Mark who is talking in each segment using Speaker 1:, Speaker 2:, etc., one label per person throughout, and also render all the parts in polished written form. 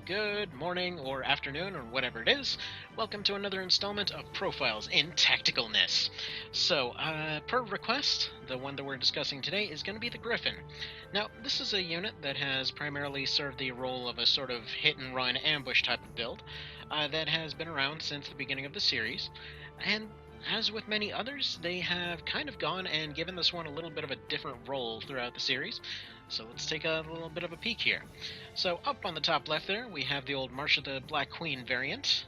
Speaker 1: good morning or afternoon or whatever it is. Welcome to another installment of Profiles in Tacticalness. So, per request, the one that we're discussing today is going to be the Griffin. Now, this is a unit that has primarily served the role of a sort of hit-and-run ambush type of build that has been around since the beginning of the series, and as with many others, they have kind of gone and given this one a little bit of a different role throughout the series. So let's take a little bit of a peek here. So up on the top left there, we have the old March of the Black Queen variant.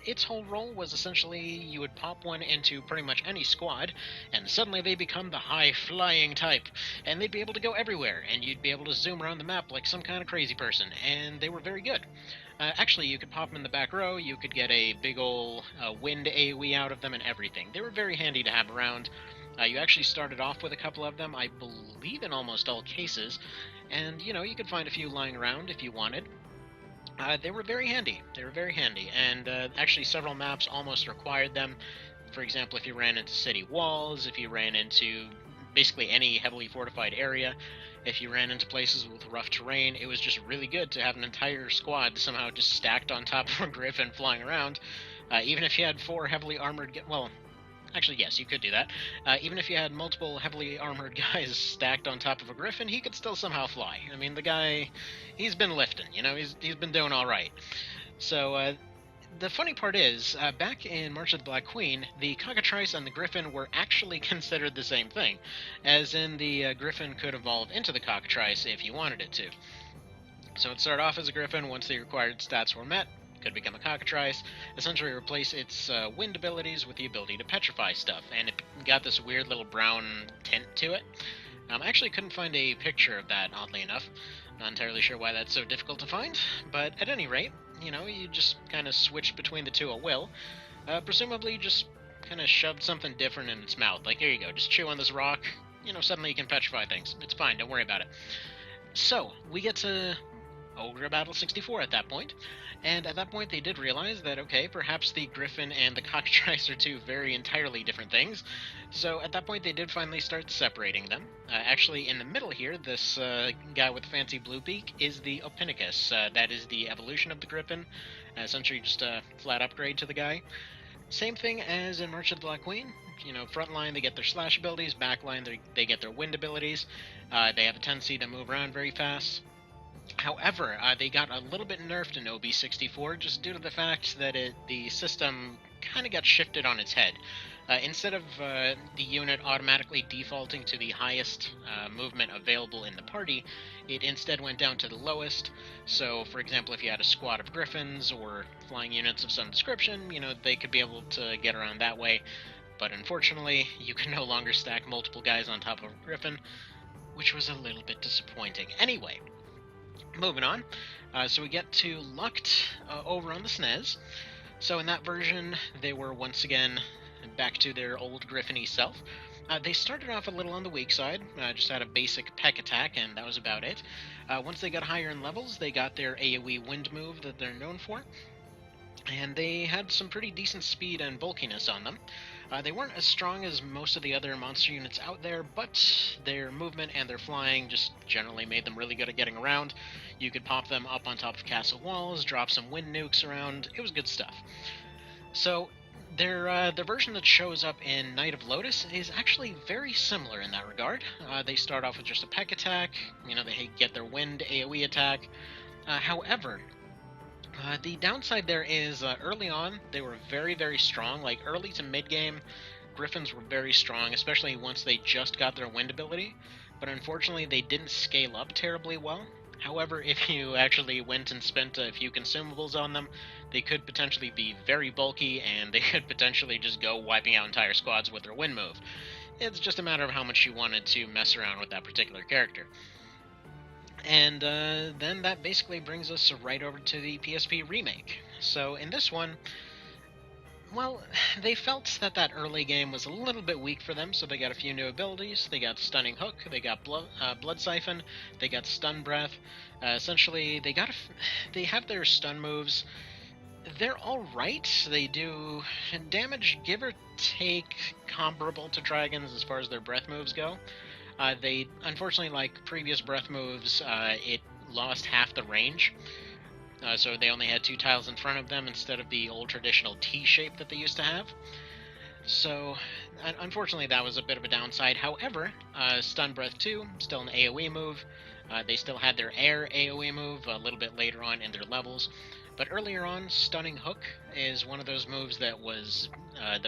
Speaker 1: Its whole role was essentially you would pop one into pretty much any squad, and suddenly they become the high-flying type, and they'd be able to go everywhere, and you'd be able to zoom around the map like some kind of crazy person, and they were very good. Actually, you could pop them in the back row, you could get a big ol' wind AoE out of them and everything. They were very handy to have around. You actually started off with a couple of them, I believe in almost all cases, and, you could find a few lying around if you wanted. They were very handy. They were very handy, and actually several maps almost required them. For example, if you ran into city walls, if you ran into basically any heavily fortified area, if you ran into places with rough terrain, it was just really good to have an entire squad somehow just stacked on top of a Griffin flying around. Even if you had four heavily armored... well, actually, yes, you could do that. Even if you had multiple heavily armored guys stacked on top of a Griffin, he could still somehow fly. I mean, the guy, he's been lifting, he's been doing all right. So, the funny part is, back in March of the Black Queen, the Cockatrice and the Griffin were actually considered the same thing, as in the Griffin could evolve into the Cockatrice if you wanted it to. So it started off as a Griffin. Once the required stats were met, could become a Cockatrice, essentially replace its wind abilities with the ability to petrify stuff, and it got this weird little brown tint to it. I actually couldn't find a picture of that, oddly enough. Not entirely sure why that's so difficult to find, but at any rate, you just kind of switched between the two at will. Presumably just kind of shoved something different in its mouth, like, here you go, just chew on this rock, suddenly you can petrify things. It's fine, don't worry about it. So, we get to Ogre Battle 64 at that point, and at that point they did realize that, okay, perhaps the Griffin and the Cockatrice are two very entirely different things, so at that point they did finally start separating them. Actually, in the middle here, this guy with fancy blue beak is the Opinicus. That is the evolution of the Griffin, essentially just a flat upgrade to the guy. Same thing as in March of the Black Queen. Front line they get their slash abilities, back line they get their wind abilities. They have a tendency to move around very fast. However, they got a little bit nerfed in OB64 just due to the fact that the system kind of got shifted on its head. Instead of the unit automatically defaulting to the highest movement available in the party, it instead went down to the lowest. So, for example, if you had a squad of Griffins or flying units of some description, they could be able to get around that way. But unfortunately, you can no longer stack multiple guys on top of a Griffin, which was a little bit disappointing. Anyway, moving on, so we get to Lucht over on the SNES. So in that version, they were once again back to their old Griffin-y self. They started off a little on the weak side, just had a basic peck attack, and that was about it. Once they got higher in levels, they got their AoE wind move that they're known for, and they had some pretty decent speed and bulkiness on them. They weren't as strong as most of the other monster units out there, but their movement and their flying just generally made them really good at getting around. You could pop them up on top of castle walls, drop some wind nukes around. It was good stuff. So their version that shows up in Knight of Lotus is actually very similar in that regard. They start off with just a peck attack. They get their wind AoE attack. However, the downside there is, early on, they were very, very strong. Like, early to mid-game, Griffins were very strong, especially once they just got their wind ability, but unfortunately they didn't scale up terribly well. However, if you actually went and spent a few consumables on them, they could potentially be very bulky, and they could potentially just go wiping out entire squads with their wind move. It's just a matter of how much you wanted to mess around with that particular character. And then that basically brings us right over to the PSP remake. So in this one, well, they felt that early game was a little bit weak for them, so they got a few new abilities. They got Stunning Hook, they got Blood Siphon, they got Stun Breath. Essentially, they have their stun moves. They're alright. They do damage, give or take, comparable to dragons as far as their breath moves go. They, unfortunately, like previous breath moves, it lost half the range. so they only had 2 tiles in front of them instead of the old traditional T shape that they used to have. So, unfortunately, that was a bit of a downside. However, Stun Breath 2, still an AoE move. They still had their Air AoE move a little bit later on in their levels. But earlier on, Stunning Hook is one of those moves that was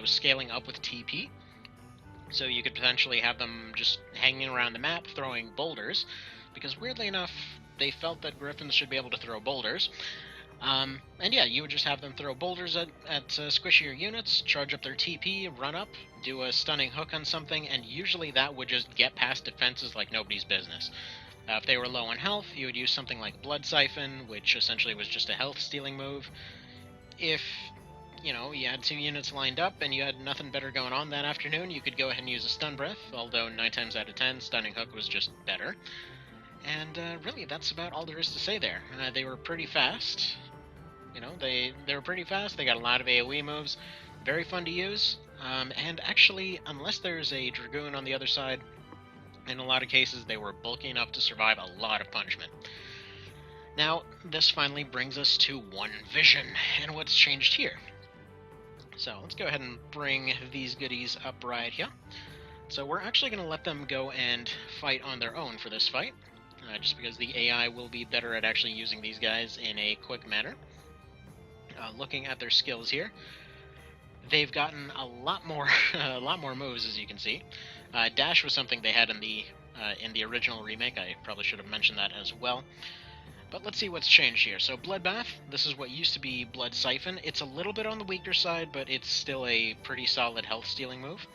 Speaker 1: scaling up with TP. So you could potentially have them just hanging around the map throwing boulders, because weirdly enough, they felt that Griffins should be able to throw boulders. And yeah, you would just have them throw boulders at squishier units, charge up their TP, run up, do a stunning hook on something, and usually that would just get past defenses like nobody's business. If they were low on health, you would use something like Blood Siphon, which essentially was just a health-stealing move. If, you had 2 units lined up and you had nothing better going on that afternoon, you could go ahead and use a Stun Breath, although 9 times out of 10, Stunning Hook was just better. And really, that's about all there is to say there. They were pretty fast. They were pretty fast. They got a lot of AoE moves. Very fun to use. And actually, unless there's a Dragoon on the other side, in a lot of cases, they were bulky enough to survive a lot of punishment. Now, this finally brings us to One Vision, and what's changed here. So, let's go ahead and bring these goodies up right here. So we're actually going to let them go and fight on their own for this fight, just because the AI will be better at actually using these guys in a quick manner. Looking at their skills here, they've gotten a lot more moves, as you can see. Dash was something they had in the original remake. I probably should have mentioned that as well. But let's see what's changed here. So Bloodbath, this is what used to be Blood Siphon. It's a little bit on the weaker side, but it's still a pretty solid health-stealing move.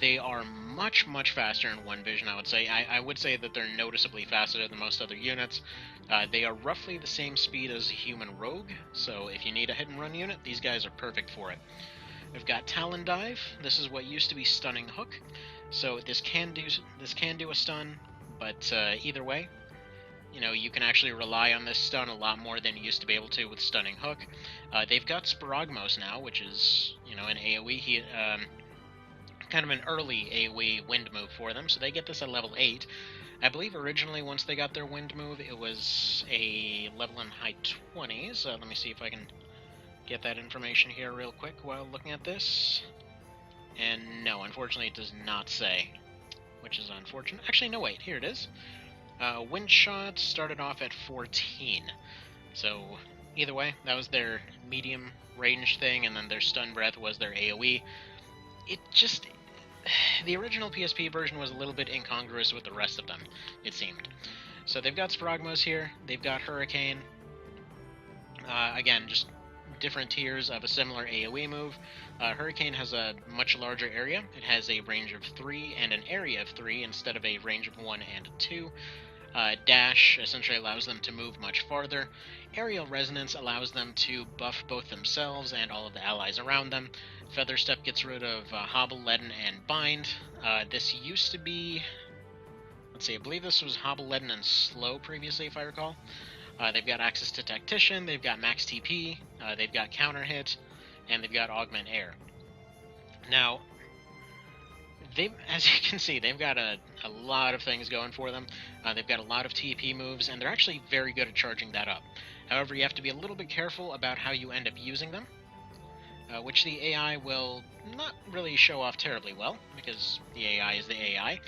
Speaker 1: They are much, much faster in One Vision, I would say. I would say that they're noticeably faster than most other units. They are roughly the same speed as a human rogue, so if you need a hit-and-run unit, these guys are perfect for it. We've got Talon Dive. This is what used to be Stunning Hook. So this can do a stun, but either way, you can actually rely on this stun a lot more than you used to be able to with Stunning Hook. They've got Sporogmos now, which is, an AoE, kind of an early AoE wind move for them, so they get this at level 8. I believe originally, once they got their wind move, it was a level in high 20s. Let me see if I can get that information here real quick while looking at this. And no, unfortunately it does not say, which is unfortunate. Actually, no, wait, here it is. Wind Shot started off at 14. So, either way, that was their medium range thing, and then their Stun Breath was their AoE. The original PSP version was a little bit incongruous with the rest of them, it seemed. So they've got Sporogmos here, they've got Hurricane. Again, just different tiers of a similar AoE move. Hurricane has a much larger area. It has a range of 3 and an area of 3 instead of a range of 1 and 2. Dash essentially allows them to move much farther. Aerial Resonance allows them to buff both themselves and all of the allies around them. Feather Step gets rid of Hobble, Leaden, and Bind. This used to be... Let's see, I believe this was Hobble, Leaden, and Slow previously, if I recall. They've got access to Tactician, they've got Max TP, they've got Counter Hit, and they've got Augment Air. Now, as you can see, they've got a lot of things going for them. They've got a lot of TP moves, and they're actually very good at charging that up. However, you have to be a little bit careful about how you end up using them, which the AI will not really show off terribly well, because the AI is the AI.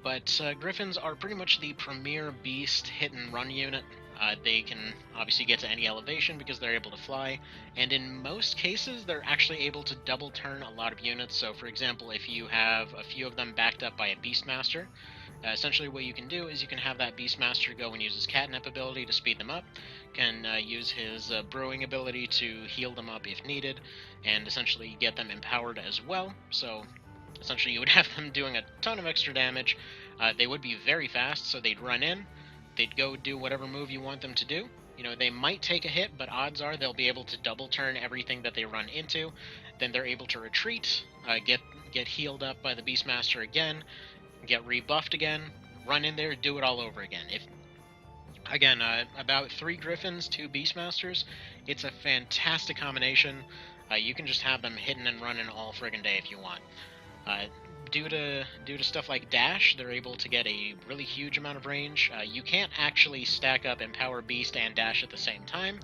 Speaker 1: But Griffins are pretty much the premier beast hit-and-run unit. They can obviously get to any elevation because they're able to fly, and in most cases they're actually able to double turn a lot of units. So for example, if you have a few of them backed up by a Beastmaster, essentially what you can do is you can have that Beastmaster go and use his Catnip ability to speed them up, can use his Brewing ability to heal them up if needed, and essentially get them empowered as well. So essentially you would have them doing a ton of extra damage. They would be very fast, so they'd run in, they'd go do whatever move you want them to do. They might take a hit, but odds are they'll be able to double turn everything that they run into. Then they're able to retreat, get healed up by the Beastmaster again, get rebuffed again, run in there, do it all over again. Again, about 3 Griffins, 2 Beastmasters, it's a fantastic combination. You can just have them hitting and running all friggin' day if you want. due to stuff like dash, they're able to get a really huge amount of range. You can't actually stack up Empower Beast and dash at the same time,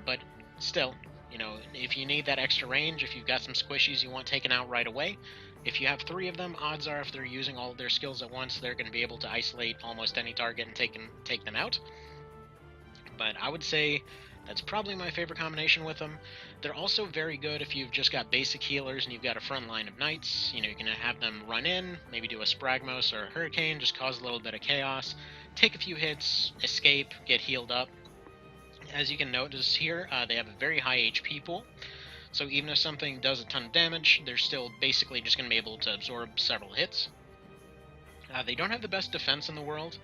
Speaker 1: but still, you know, if you need that extra range, if you've got some squishies you want taken out right away, if you have 3 of them, odds are if they're using all of their skills at once, they're going to be able to isolate almost any target and take them out. But I would say that's probably my favorite combination with them. They're also very good if you've just got basic healers and you've got a front line of knights. You know, you can have them run in, maybe do a Spragmos or a Hurricane, just cause a little bit of chaos, take a few hits, escape, get healed up. As you can notice here, they have a very high HP pool. So even if something does a ton of damage, they're still basically just going to be able to absorb several hits. They don't have the best defense in the world.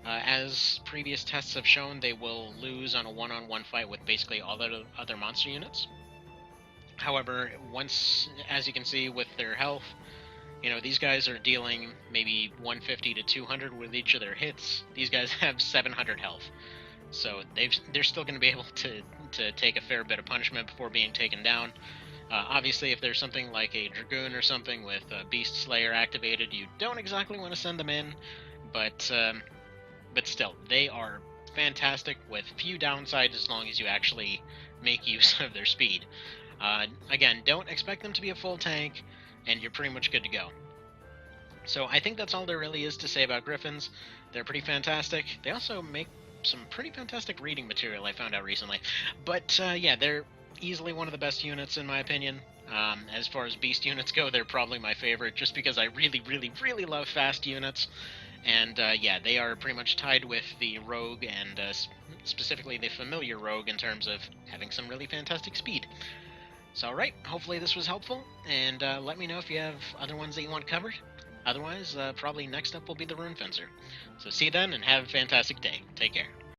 Speaker 1: As previous tests have shown, they will lose on a one-on-one fight with basically all the other monster units. However, once, as you can see with their health, you know, these guys are dealing maybe 150 to 200 with each of their hits. These guys have 700 health. So they're still going to be able to take a fair bit of punishment before being taken down. Obviously, if there's something like a Dragoon or something with Beast Slayer activated, you don't exactly want to send them in, but still, they are fantastic with few downsides as long as you actually make use of their speed. Again, don't expect them to be a full tank, and you're pretty much good to go. So I think that's all there really is to say about Griffins. They're pretty fantastic. They also make some pretty fantastic reading material, I found out recently. But yeah, they're easily one of the best units in my opinion. As far as beast units go, they're probably my favorite, just because I really, really, really love fast units. And yeah, they are pretty much tied with the rogue and specifically the familiar rogue in terms of having some really fantastic speed. So alright, hopefully this was helpful, and let me know if you have other ones that you want covered. Otherwise, probably next up will be the Rune Fencer. So see you then, and have a fantastic day. Take care.